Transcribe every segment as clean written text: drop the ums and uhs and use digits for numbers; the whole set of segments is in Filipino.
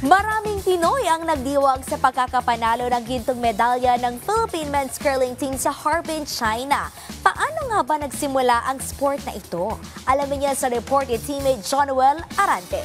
Maraming Pinoy ang nagdiwag sa pagkakapanalo ng gintong medalya ng Philippine Men's Curling Team sa Harbin, China. Paano nga ba nagsimula ang sport na ito? Alamin niya sa report ni teammate Jonoel Arante.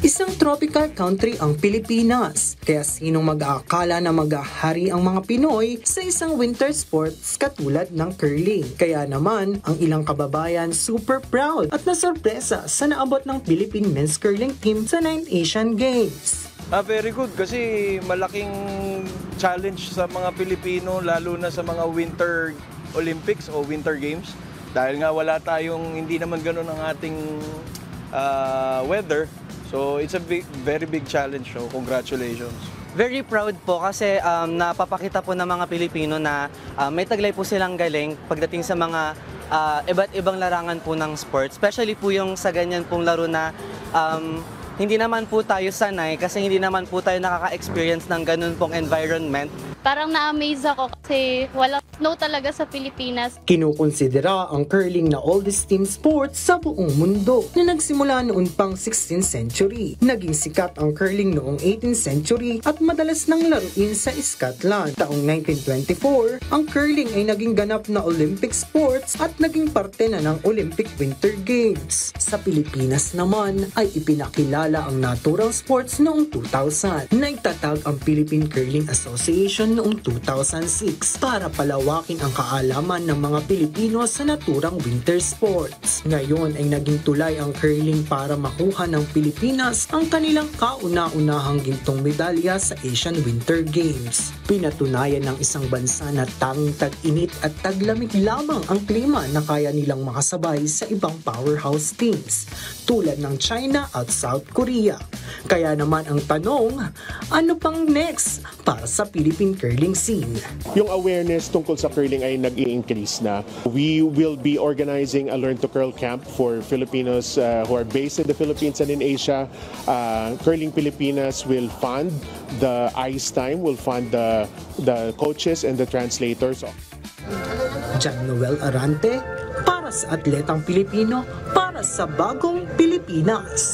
Isang tropical country ang Pilipinas, kaya sinong mag-aakala na mag-ahari ang mga Pinoy sa isang winter sports katulad ng curling. Kaya naman, ang ilang kababayan super proud at nasorpresa sa naabot ng Philippine Men's Curling Team sa 9th Asian Games. Very good kasi malaking challenge sa mga Pilipino lalo na sa mga Winter Olympics o Winter Games. Dahil nga wala tayong, hindi naman ganun ang ating weather. So it's a very big challenge. So congratulations. Very proud po kasi napapakita po ng mga Pilipino na may taglay po silang galing pagdating sa mga iba't ibang larangan po ng sports. Especially po yung sa ganyan pong laro na hindi naman po tayo sanay kasi hindi naman po tayo nakaka-experience ng ganun pong environment. Parang na-amaze ako kasi walang snow talaga sa Pilipinas. Kinukonsidera ang curling na oldest team sport sa buong mundo na nagsimula noon pang 16th century. Naging sikat ang curling noong 18th century at madalas nang laruin sa Scotland. Taong 1924, ang curling ay naging ganap na Olympic sports at naging parte na ng Olympic Winter Games. Sa Pilipinas naman ay ipinakilala ang natural sports noong 2000. Nagtatag ang Philippine Curling Association noong 2006 para palawakin ang kaalaman ng mga Pilipino sa naturang winter sports. Ngayon ay naging tulay ang curling para makuha ng Pilipinas ang kanilang kauna-unahang gintong medalya sa Asian Winter Games. Pinatunayan ng isang bansa na tanging tag-init at taglamig lamang ang klima na kaya nilang makasabay sa ibang powerhouse teams tulad ng China at South Korea. Kaya naman ang tanong, ano pang next para sa Philippine curling scene? Yung awareness tungkol sa curling ay nag-i-increase na. We will be organizing a Learn to Curl camp for Filipinos who are based in the Philippines and in Asia. Curling Pilipinas will fund the ice time, will fund the coaches and the translators. Jonoel Arante para sa Atletang Pilipino para sa Bagong Pilipinas.